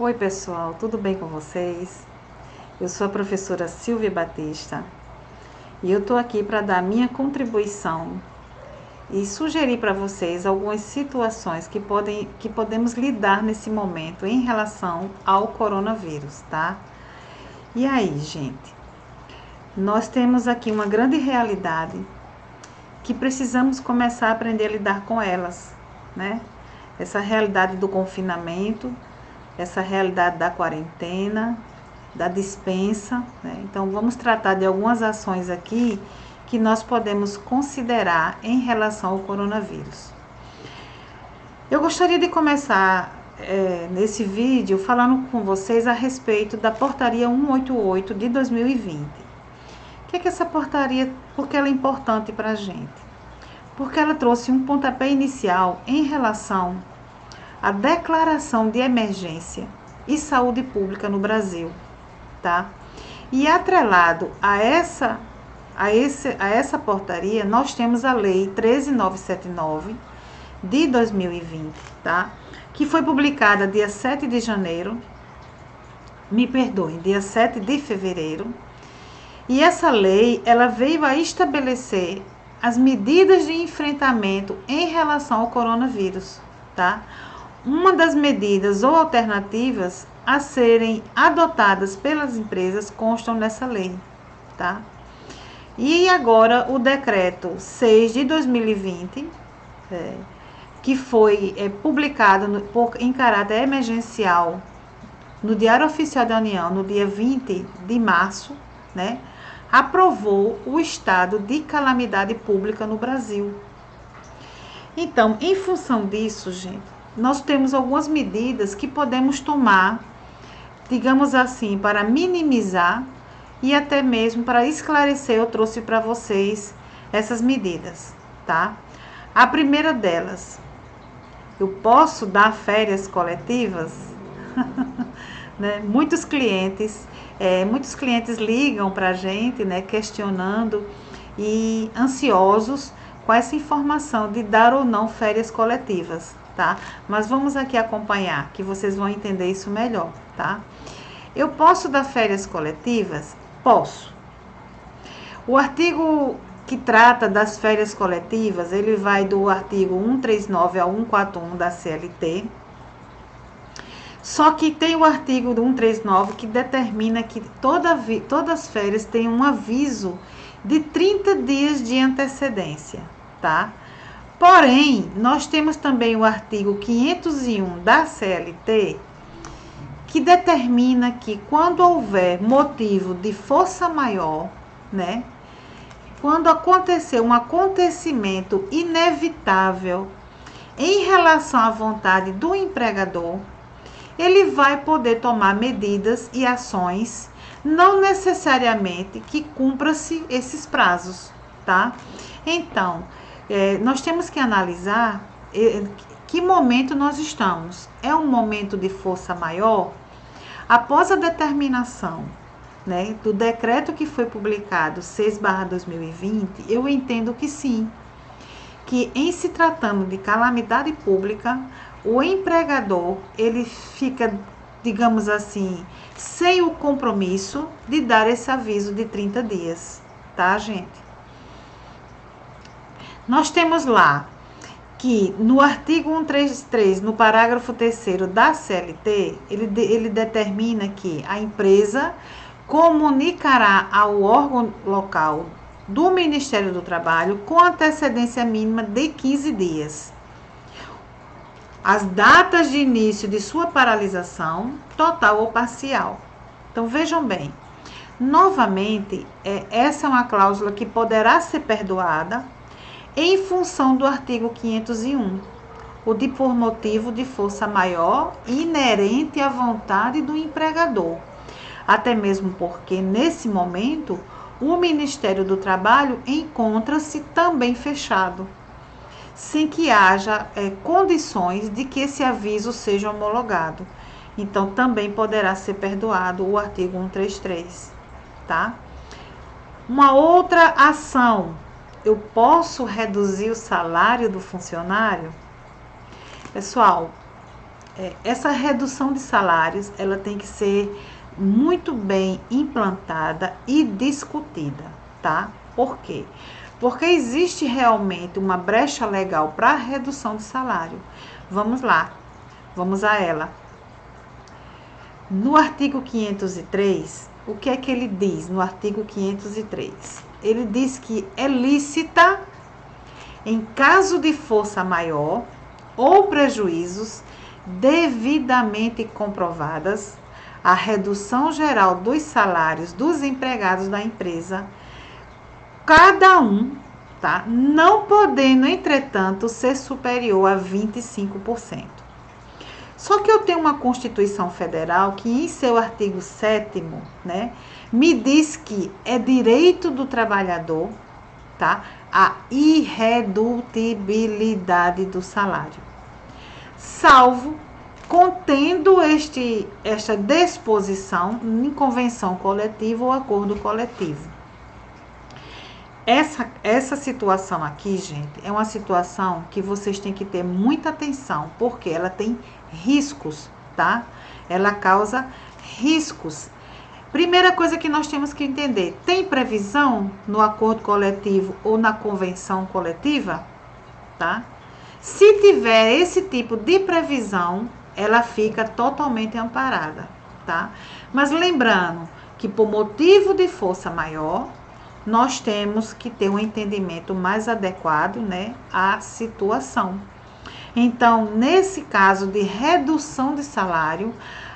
Oi pessoal, tudo bem com vocês? Eu sou a professora Silvia Batista e eu estou aqui para dar minha contribuição e sugerir para vocês algumas situações que podemos lidar nesse momento em relação ao coronavírus, tá? E aí, gente, nós temos aqui uma grande realidade que precisamos começar a aprender a lidar com elas, né? Essa realidade do confinamento, essa realidade da quarentena, da dispensa, né? Então vamos tratar de algumas ações aqui que nós podemos considerar em relação ao coronavírus. Eu gostaria de começar nesse vídeo falando com vocês a respeito da portaria 188 de 2020. O que é essa portaria? Porque ela é importante para a gente? Porque ela trouxe um pontapé inicial em relação à declaração de emergência e saúde pública no Brasil, tá? E atrelado a essa portaria, nós temos a Lei 13.979 de 2020, tá? Que foi publicada dia 7 de janeiro, dia 7 de fevereiro. E essa lei, ela veio a estabelecer as medidas de enfrentamento em relação ao coronavírus, tá? Uma das medidas ou alternativas a serem adotadas pelas empresas constam nessa lei, tá? E agora o decreto 6 de 2020, que foi publicado em caráter emergencial no Diário Oficial da União no dia 20 de março, né? Aprovou o estado de calamidade pública no Brasil. Então, em função disso, gente, nós temos algumas medidas que podemos tomar, digamos assim, para minimizar e até mesmo para esclarecer. Eu trouxe para vocês essas medidas, tá? A primeira delas, eu posso dar férias coletivas? Né? Muitos clientes ligam para a gente, né, questionando e ansiosos com essa informação de dar ou não férias coletivas, tá? Mas vamos aqui acompanhar, que vocês vão entender isso melhor, tá? Eu posso dar férias coletivas? Posso. O artigo que trata das férias coletivas, ele vai do artigo 139 ao 141 da CLT. Só que tem o artigo do 139 que determina que todas as férias têm um aviso de 30 dias de antecedência, tá? Porém, nós temos também o artigo 501 da CLT, que determina que quando houver motivo de força maior, né? Quando acontecer um acontecimento inevitável em relação à vontade do empregador, ele vai poder tomar medidas e ações, não necessariamente que cumpra-se esses prazos, tá? Então, nós temos que analisar que momento nós estamos. É um momento de força maior? Após a determinação, né, do decreto que foi publicado 6/2020, eu entendo que sim, que em se tratando de calamidade pública, o empregador, ele fica, digamos assim, sem o compromisso de dar esse aviso de 30 dias, tá, gente? Nós temos lá que no artigo 133, no parágrafo 3º da CLT, ele determina que a empresa comunicará ao órgão local do Ministério do Trabalho com antecedência mínima de 15 dias. As datas de início de sua paralisação, total ou parcial. Então, vejam bem, novamente, essa é uma cláusula que poderá ser perdoada em função do artigo 501, o de por motivo de força maior inerente à vontade do empregador. Até mesmo porque, nesse momento, o Ministério do Trabalho encontra-se também fechado, sem que haja condições de que esse aviso seja homologado. Então, também poderá ser perdoado o artigo 133, tá? Uma outra ação, eu posso reduzir o salário do funcionário? Pessoal, essa redução de salários, ela tem que ser muito bem implantada e discutida, tá? Por quê? Porque existe realmente uma brecha legal para a redução de salário. Vamos lá, vamos a ela. No artigo 503, o que é que ele diz no artigo 503? Ele diz que é lícita, em caso de força maior ou prejuízos devidamente comprovadas, a redução geral dos salários dos empregados da empresa, cada um, tá? Não podendo, entretanto, ser superior a 25%. Só que eu tenho uma Constituição Federal que, em seu artigo 7º, né, me diz que é direito do trabalhador, tá, a irredutibilidade do salário, salvo contendo esta disposição em convenção coletiva ou acordo coletivo. Essa situação aqui, gente, é uma situação que vocês têm que ter muita atenção, porque ela tem riscos, tá? Ela causa riscos. Primeira coisa que nós temos que entender, tem previsão no acordo coletivo ou na convenção coletiva, tá? Se tiver esse tipo de previsão, ela fica totalmente amparada, tá? Mas lembrando que por motivo de força maior, nós temos que ter um entendimento mais adequado, né, à situação. Então, nesse caso de redução de salário,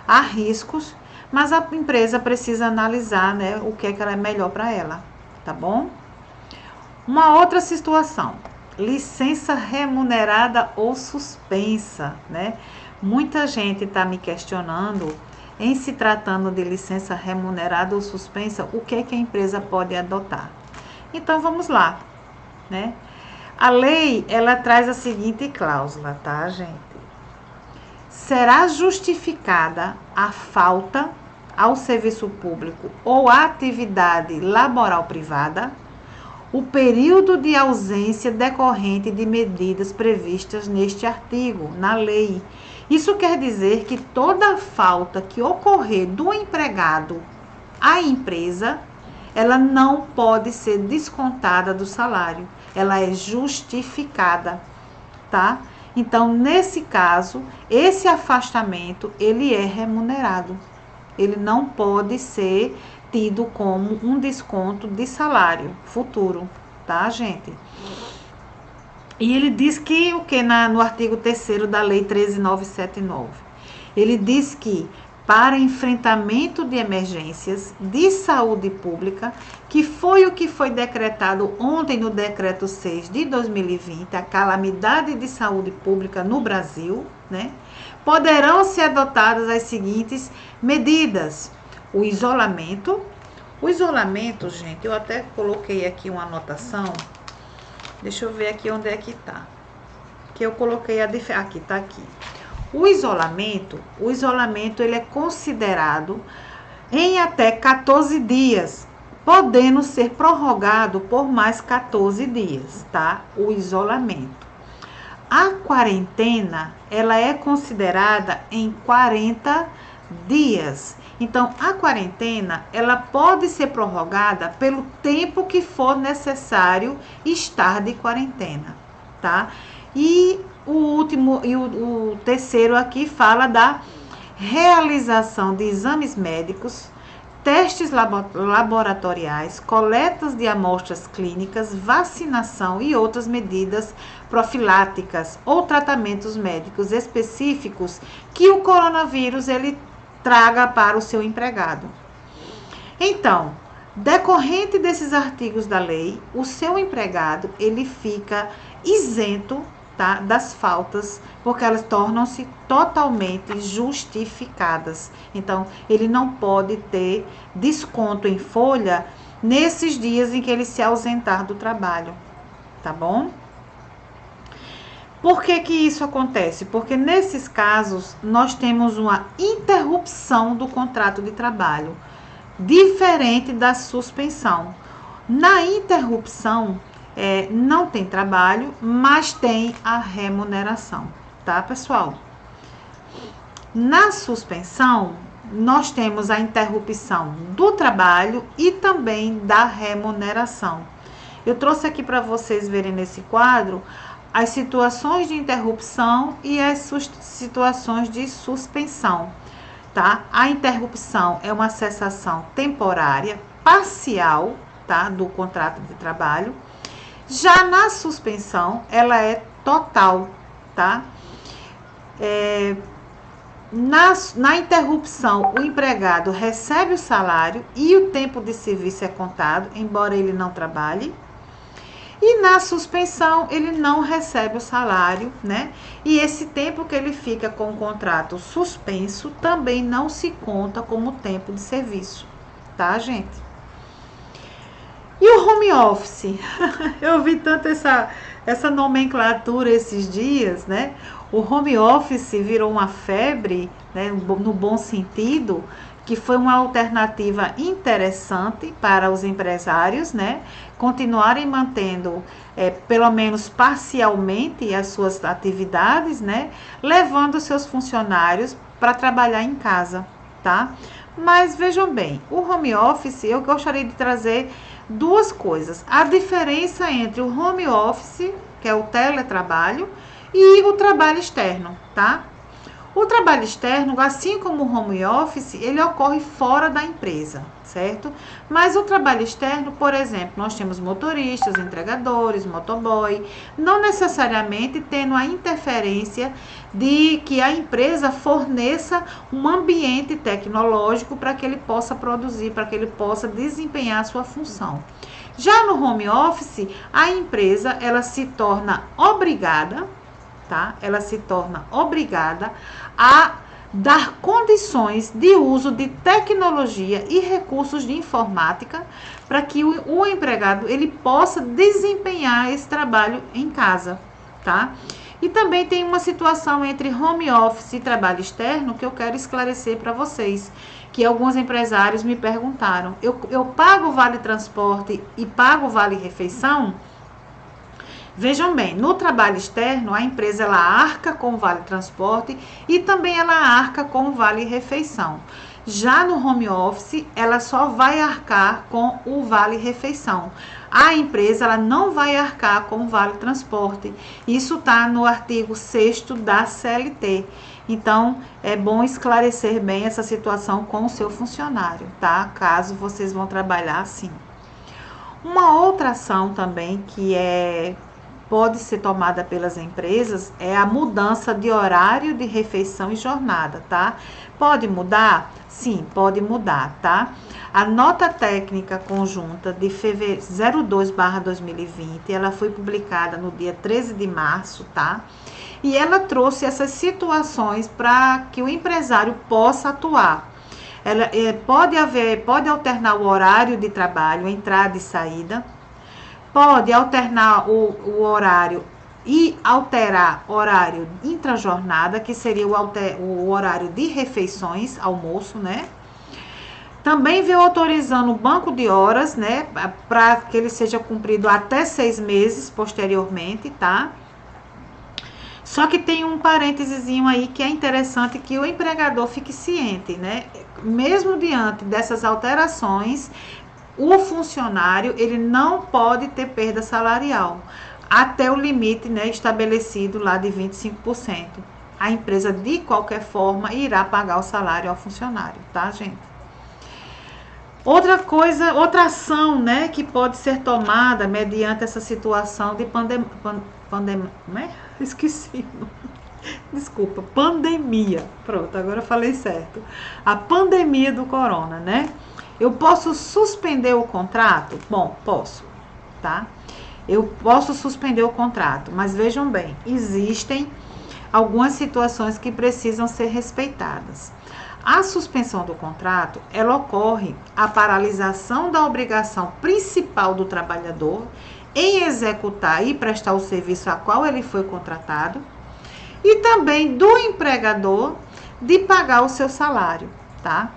há riscos, mas a empresa precisa analisar, né, o que é que ela é melhor para ela, tá bom? Uma outra situação, licença remunerada ou suspensa, né? Muita gente está me questionando, em se tratando de licença remunerada ou suspensa, o que é que a empresa pode adotar. Então, vamos lá, né? A lei, ela traz a seguinte cláusula, tá, gente? Será justificada a falta ao serviço público ou à atividade laboral privada, o período de ausência decorrente de medidas previstas neste artigo, na lei. Isso quer dizer que toda falta que ocorrer do empregado à empresa, ela não pode ser descontada do salário, ela é justificada, tá? Então, nesse caso, esse afastamento, ele é remunerado. Ele não pode ser tido como um desconto de salário futuro, tá, gente? E ele diz que o que no artigo 3º da Lei 13.979, ele diz que para enfrentamento de emergências de saúde pública, que foi o que foi decretado ontem no Decreto 6 de 2020, a calamidade de saúde pública no Brasil, né? Poderão ser adotadas as seguintes medidas: o isolamento. O isolamento, gente, eu até coloquei aqui uma anotação. Deixa eu ver aqui onde é que tá. Que eu coloquei aqui, tá aqui. O isolamento ele é considerado em até 14 dias, podendo ser prorrogado por mais 14 dias, tá? O isolamento. A quarentena, ela é considerada em 40 dias. Então, a quarentena, ela pode ser prorrogada pelo tempo que for necessário estar de quarentena, tá? E o último e o terceiro aqui fala da realização de exames médicos, testes laboratoriais, coletas de amostras clínicas, vacinação e outras medidas profiláticas ou tratamentos médicos específicos que o coronavírus ele traga para o seu empregado. Então, decorrente desses artigos da lei, o seu empregado ele fica isento, tá, das faltas, porque elas tornam-se totalmente justificadas. Então, ele não pode ter desconto em folha nesses dias em que ele se ausentar do trabalho, tá bom? Por que que isso acontece? Porque nesses casos, nós temos uma interrupção do contrato de trabalho, diferente da suspensão. Na interrupção, não tem trabalho, mas tem a remuneração, tá, pessoal? Na suspensão, nós temos a interrupção do trabalho e também da remuneração. Eu trouxe aqui para vocês verem nesse quadro as situações de interrupção e as situações de suspensão, tá? A interrupção é uma cessação temporária, parcial, tá? Do contrato de trabalho. Já na suspensão, ela é total, tá? Na interrupção, o empregado recebe o salário e o tempo de serviço é contado, embora ele não trabalhe. E na suspensão, ele não recebe o salário, né? E esse tempo que ele fica com o contrato suspenso também não se conta como tempo de serviço, tá, gente? E o home office? Eu vi tanto essa nomenclatura esses dias, né? O home office virou uma febre, né, no bom sentido, que foi uma alternativa interessante para os empresários, né, continuarem mantendo, pelo menos parcialmente, as suas atividades, né, levando seus funcionários para trabalhar em casa, tá? Mas vejam bem, o home office, eu gostaria de trazer duas coisas. A diferença entre o home office, que é o teletrabalho, e o trabalho externo, tá? O trabalho externo, assim como o home office, ele ocorre fora da empresa, certo? Mas o trabalho externo, por exemplo, nós temos motoristas, entregadores, motoboy, não necessariamente tendo a interferência de que a empresa forneça um ambiente tecnológico para que ele possa produzir, para que ele possa desempenhar a sua função. Já no home office, a empresa, ela se torna obrigada, tá? Ela se torna obrigada a dar condições de uso de tecnologia e recursos de informática para que o empregado ele possa desempenhar esse trabalho em casa, tá? E também tem uma situação entre home office e trabalho externo que eu quero esclarecer para vocês, que alguns empresários me perguntaram, eu pago o vale transporte e pago o vale refeição? Vejam bem, no trabalho externo, a empresa ela arca com o vale transporte e também ela arca com o vale refeição. Já no home office, ela só vai arcar com o vale refeição. A empresa ela não vai arcar com o vale transporte. Isso está no artigo 6º da CLT. Então, é bom esclarecer bem essa situação com o seu funcionário, tá? Caso vocês vão trabalhar assim. Uma outra ação também que pode ser tomada pelas empresas é a mudança de horário de refeição e jornada, tá? Pode mudar? Sim, pode mudar, tá? A nota técnica conjunta de fevereiro 02/2020, ela foi publicada no dia 13 de março, tá? E ela trouxe essas situações para que o empresário possa atuar. Ela pode alternar o horário de trabalho, entrada e saída. Pode alternar o horário e alterar horário intrajornada, que seria o horário de refeições, almoço, né? Também veio autorizando o banco de horas, né? Para que ele seja cumprido até 6 meses posteriormente, tá? Só que tem um parênteses aí que é interessante que o empregador fique ciente, né? Mesmo diante dessas alterações, o funcionário ele não pode ter perda salarial até o limite, né, estabelecido lá de 25%. A empresa de qualquer forma irá pagar o salário ao funcionário, tá, gente? Outra coisa, outra ação, né, que pode ser tomada mediante essa situação de pandemia. Pronto, agora eu falei certo. A pandemia do corona, né? Eu posso suspender o contrato? Bom, posso, tá? Eu posso suspender o contrato, mas vejam bem, existem algumas situações que precisam ser respeitadas. A suspensão do contrato, ela ocorre a paralisação da obrigação principal do trabalhador em executar e prestar o serviço a qual ele foi contratado e também do empregador de pagar o seu salário, tá?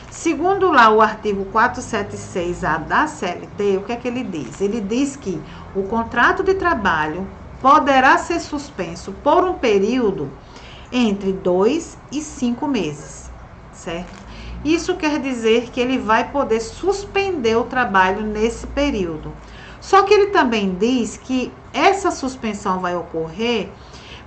Segundo lá o artigo 476A da CLT, o que é que ele diz? Ele diz que o contrato de trabalho poderá ser suspenso por um período entre 2 e 5 meses, certo? Isso quer dizer que ele vai poder suspender o trabalho nesse período. Só que ele também diz que essa suspensão vai ocorrer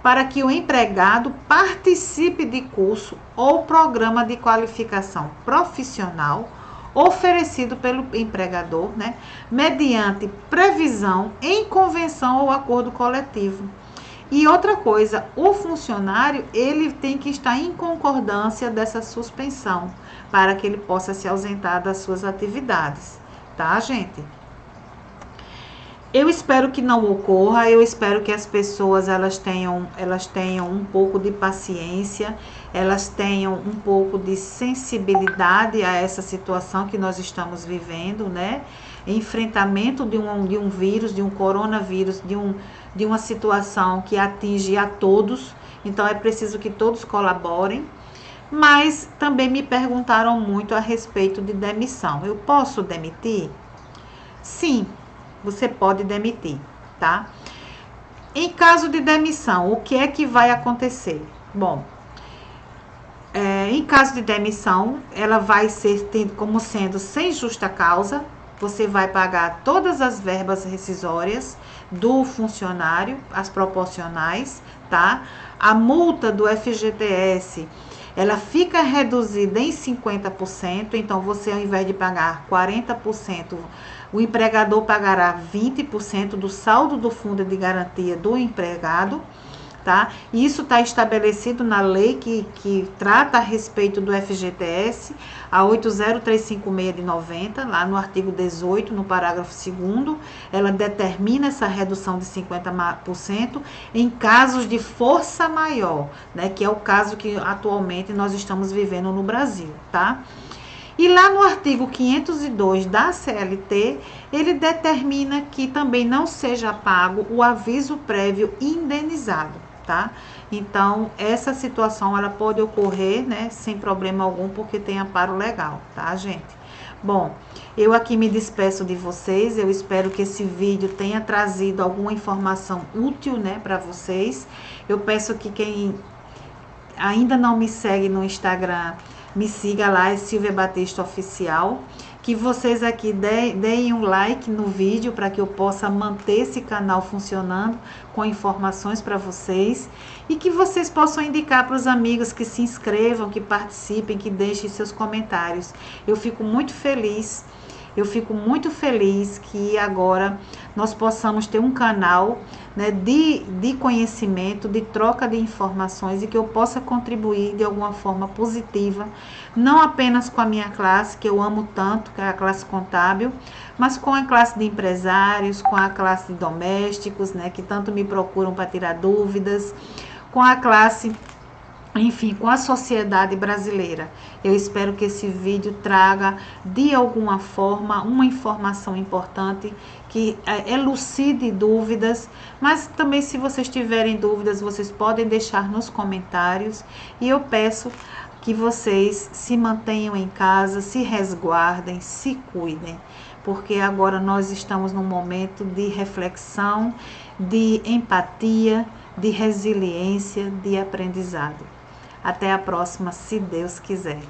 para que o empregado participe de curso ou programa de qualificação profissional oferecido pelo empregador, né, mediante previsão em convenção ou acordo coletivo. E outra coisa, o funcionário, ele tem que estar em concordância dessa suspensão, para que ele possa se ausentar das suas atividades, tá, gente? Eu espero que não ocorra, eu espero que as pessoas elas tenham um pouco de paciência, elas tenham um pouco de sensibilidade a essa situação que nós estamos vivendo, né? Enfrentamento de um vírus, de um coronavírus, de uma situação que atinge a todos, então é preciso que todos colaborem. Mas também me perguntaram muito a respeito de demissão. Eu posso demitir? Sim, você pode demitir, tá? Em caso de demissão, o que é que vai acontecer? Bom, em caso de demissão, ela vai ser como sendo sem justa causa. Você vai pagar todas as verbas rescisórias do funcionário, as proporcionais, tá? A multa do FGTS, ela fica reduzida em 50%, então você, ao invés de pagar 40%, o empregador pagará 20% do saldo do fundo de garantia do empregado, tá? Isso está estabelecido na lei que trata a respeito do FGTS, a 8035/6 de 90, lá no artigo 18, no parágrafo 2º, ela determina essa redução de 50% em casos de força maior, né? Que é o caso que atualmente nós estamos vivendo no Brasil, tá? E lá no artigo 502 da CLT, ele determina que também não seja pago o aviso prévio indenizado, tá? Então, essa situação, ela pode ocorrer, né, sem problema algum, porque tem amparo legal, tá, gente? Bom, eu aqui me despeço de vocês, eu espero que esse vídeo tenha trazido alguma informação útil, né, para vocês. Eu peço que quem ainda não me segue no Instagram, me siga lá, é Silvia Batista Oficial. Que vocês aqui deem um like no vídeo para que eu possa manter esse canal funcionando com informações para vocês. E que vocês possam indicar para os amigos que se inscrevam, que participem, que deixem seus comentários. Eu fico muito feliz que agora nós possamos ter um canal, né, de conhecimento, de troca de informações, e que eu possa contribuir de alguma forma positiva, não apenas com a minha classe, que eu amo tanto, que é a classe contábil, mas com a classe de empresários, com a classe de domésticos, né, que tanto me procuram para tirar dúvidas, com a classe, enfim, com a sociedade brasileira. Eu espero que esse vídeo traga, de alguma forma, uma informação importante, que elucide dúvidas, mas também, se vocês tiverem dúvidas, vocês podem deixar nos comentários, e eu peço que vocês se mantenham em casa, se resguardem, se cuidem, porque agora nós estamos num momento de reflexão, de empatia, de resiliência, de aprendizado. Até a próxima, se Deus quiser.